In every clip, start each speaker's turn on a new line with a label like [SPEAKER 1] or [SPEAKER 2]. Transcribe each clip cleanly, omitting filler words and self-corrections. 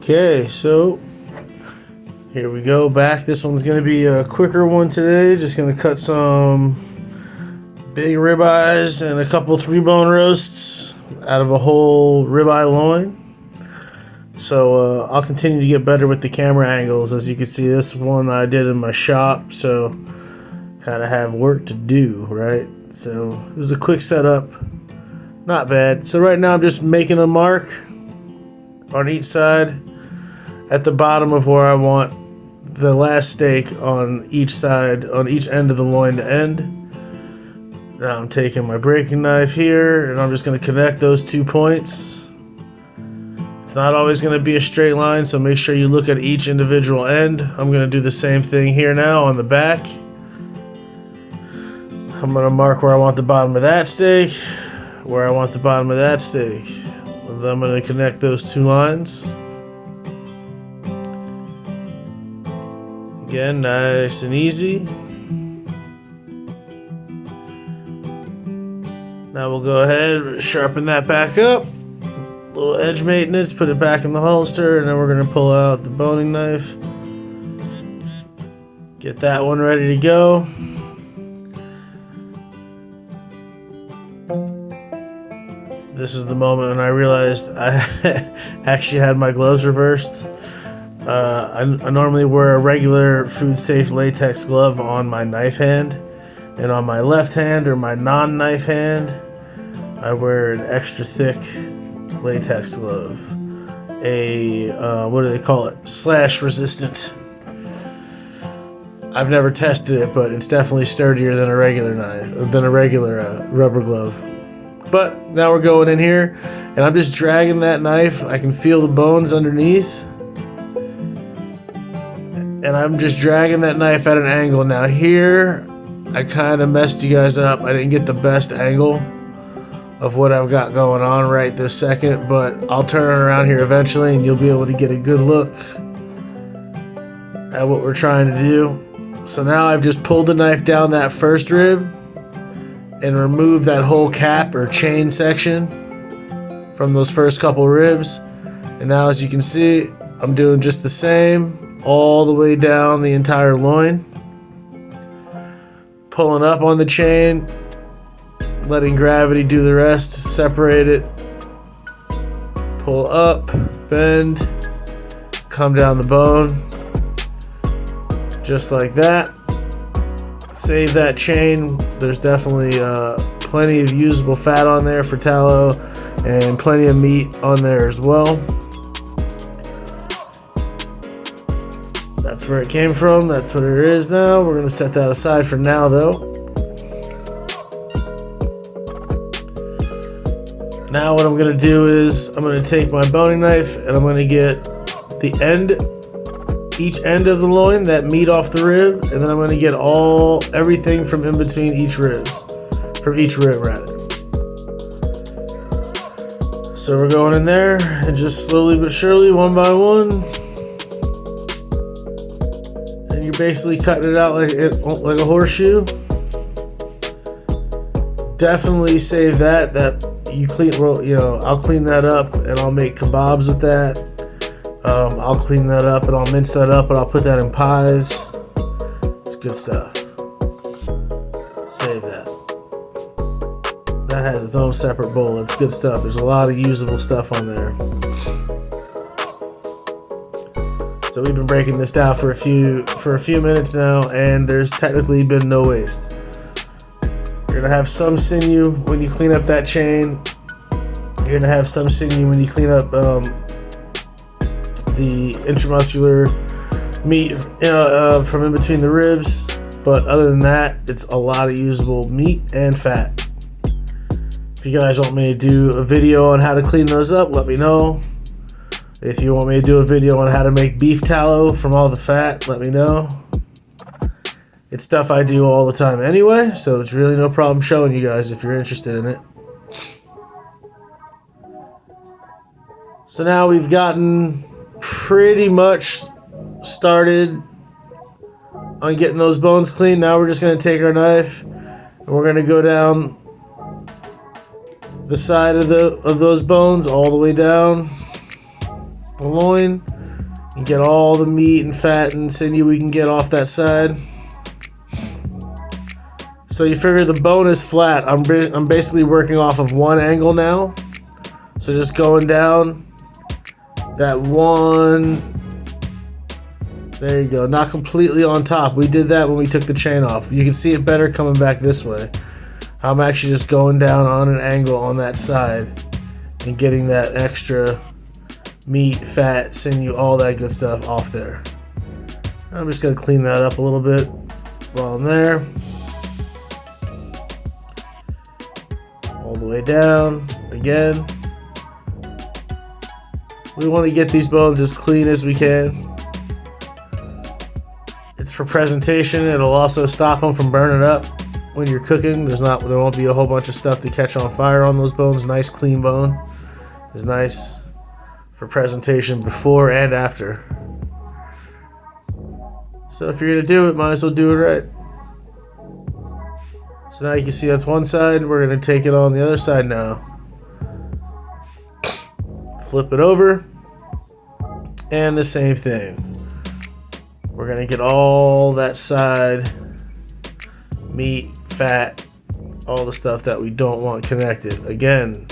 [SPEAKER 1] Okay, so here we go back. This one's going to be a quicker one today. Just going to cut some big ribeyes and a couple 3-bone roasts out of a whole ribeye loin. So I'll continue to get better with the camera angles. As you can see, this one I did in my shop, so kind of have work to do, right? So it was a quick setup. Not bad. So right now I'm just making a mark on each side at the bottom of where I want the last steak on each side, on each end of the loin to end. Now I'm taking my breaking knife here and I'm just going to connect those 2 points. It's not always going to be a straight line, so make sure you look at each individual end. I'm going to do the same thing here now on the back. I'm going to mark where I want the bottom of that steak, where I want the bottom of that steak. And then I'm going to connect those 2 lines. Again, nice and easy. Now we'll go ahead, sharpen that back up. Little edge maintenance, put it back in the holster, and then we're going to pull out the boning knife. Get that one ready to go. This is the moment when I realized I actually had my gloves reversed. I normally wear a regular food safe latex glove on my knife hand, and on my left hand or my non-knife hand I wear an extra thick latex glove. What do they call it? Slash resistant. I've never tested it, but it's definitely sturdier than a regular knife, than a regular rubber glove. But now we're going in here, and I'm just dragging that knife. I can feel the bones underneath. And I'm just dragging that knife at an angle. Now here, I kind of messed you guys up. I didn't get the best angle of what I've got going on right this second, but I'll turn it around here eventually and you'll be able to get a good look at what we're trying to do. So now I've just pulled the knife down that first rib and removed that whole cap or chain section from those first couple ribs. And now, as you can see, I'm doing just the same all the way down the entire loin. Pulling up on the chain, letting gravity do the rest, separate it, pull up, bend, come down the bone, just like that. Save that chain. There's definitely plenty of usable fat on there for tallow and plenty of meat on there as well. That's where it came from. That's what it is now. We're going to set that aside for now, though. Now what I'm going to do is I'm going to take my boning knife and I'm going to get the end, each end of the loin, that meat off the rib, and then I'm going to get everything from in between each rib rather. So we're going in there and just slowly but surely, one by one. And you're basically cutting it out like a horseshoe. Definitely save that you clean. Well, I'll clean that up and I'll make kebabs with that. I'll clean that up and I'll mince that up and I'll put that in pies. It's good stuff. Save that. That has its own separate bowl. It's good stuff. There's a lot of usable stuff on there. So we've been breaking this down for a few minutes now, and there's technically been no waste. You're gonna have some sinew when you clean up that chain. You're gonna have some sinew when you clean up the intramuscular meat from in between the ribs. But other than that, it's a lot of usable meat and fat. If you guys want me to do a video on how to clean those up, let me know. If you want me to do a video on how to make beef tallow from all the fat, let me know. It's stuff I do all the time anyway, so it's really no problem showing you guys if you're interested in it. So now we've gotten pretty much started on getting those bones clean. Now we're just going to take our knife and we're going to go down the side of those bones all the way down the loin. and get all the meat and fat and sinew we can get off that side. So you figure the bone is flat. I'm basically working off of one angle now. So just going down that one. There you go. Not completely on top. We did that when we took the chain off. You can see it better coming back this way. I'm actually just going down on an angle on that side and getting that extra meat, fat, sinew, all that good stuff off there. I'm just going to clean that up a little bit while I'm there. All the way down again. We want to get these bones as clean as we can. It's for presentation. It'll also stop them from burning up when you're cooking. There won't be a whole bunch of stuff to catch on fire on those bones. Nice clean bone is nice for presentation before and after. So if you're gonna do it, might as well do it right. So now you can see that's one side. We're gonna take it on the other side now. Flip it over, and the same thing. We're gonna get all that side, meat, fat, all the stuff that we don't want connected. Again,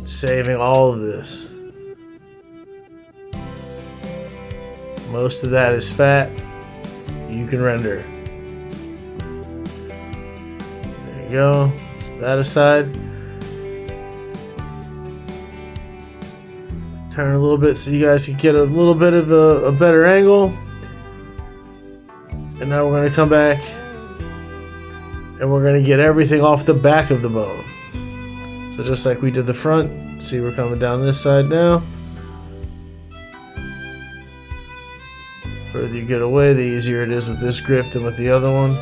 [SPEAKER 1] saving all of this. Most of that is fat. You can render. There you go. Set that aside. Turn a little bit so you guys can get a little bit of a better angle. And now we're going to come back and we're going to get everything off the back of the bone. So just like we did the front, see we're coming down this side now. Further you get away, the easier it is with this grip than with the other one.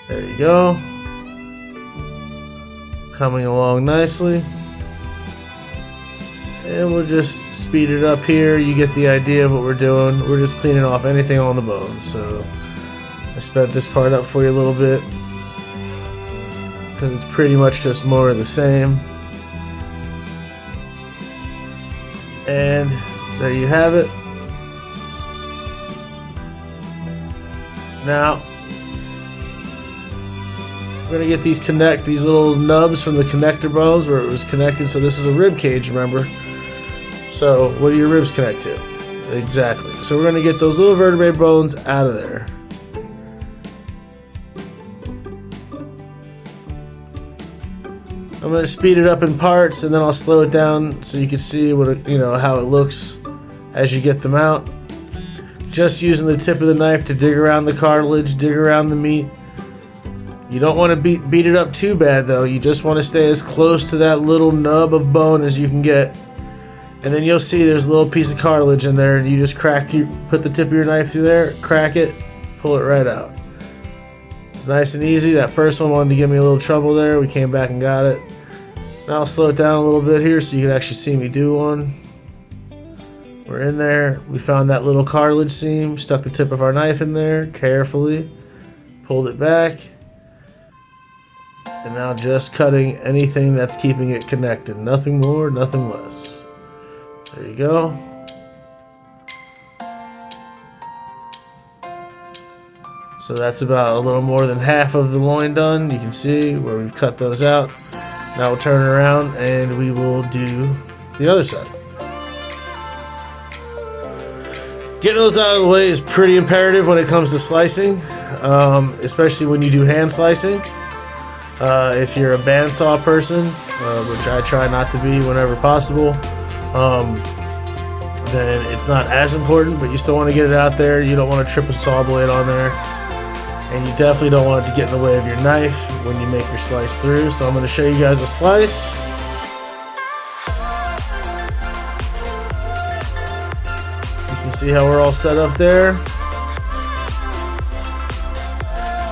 [SPEAKER 1] There you go. Coming along nicely. And we'll just speed it up here. You get the idea of what we're doing. We're just cleaning off anything on the bone. So I sped this part up for you a little bit because it's pretty much just more of the same. And there you have it. Now we're gonna get these little nubs from the connector bones where it was connected. So this is a rib cage, remember? So what do your ribs connect to? Exactly. So we're gonna get those little vertebrae bones out of there. I'm gonna speed it up in parts and then I'll slow it down so you can see what how it looks as you get them out. Just using the tip of the knife to dig around the cartilage, dig around the meat. You don't want to beat it up too bad though. You just want to stay as close to that little nub of bone as you can get. And then you'll see there's a little piece of cartilage in there and you just put the tip of your knife through there, crack it, pull it right out. It's nice and easy. That first one wanted to give me a little trouble there. We came back and got it. Now I'll slow it down a little bit here so you can actually see me do one. We're in there. We found that little cartilage seam, stuck the tip of our knife in there carefully, pulled it back. And now just cutting anything that's keeping it connected. Nothing more, nothing less. There you go. So that's about a little more than half of the loin done. You can see where we've cut those out. Now we'll turn it around and we will do the other side. Getting those out of the way is pretty imperative when it comes to slicing, especially when you do hand slicing. If you're a bandsaw person, which I try not to be whenever possible, then it's not as important, but you still want to get it out there. You don't want to trip a saw blade on there, and you definitely don't want it to get in the way of your knife when you make your slice through. So I'm going to show you guys a slice. You can see how we're all set up there.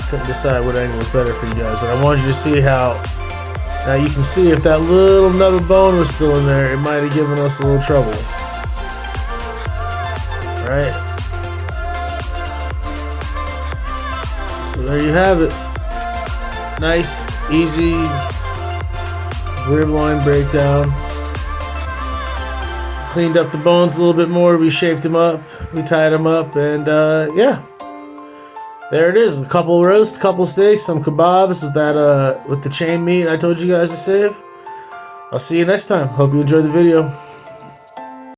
[SPEAKER 1] Couldn't decide what angle was better for you guys, but I wanted you to see how. Now you can see if that little nub of bone was still in there, it might have given us a little trouble. Right? So there you have it. Nice, easy rib loin breakdown. cleaned up the bones a little bit more. We shaped them up. We tied them up, and yeah, there it is. A couple roasts, a couple steaks, some kebabs with that with the chain meat I told you guys to save. I'll see you next time. Hope you enjoyed the video.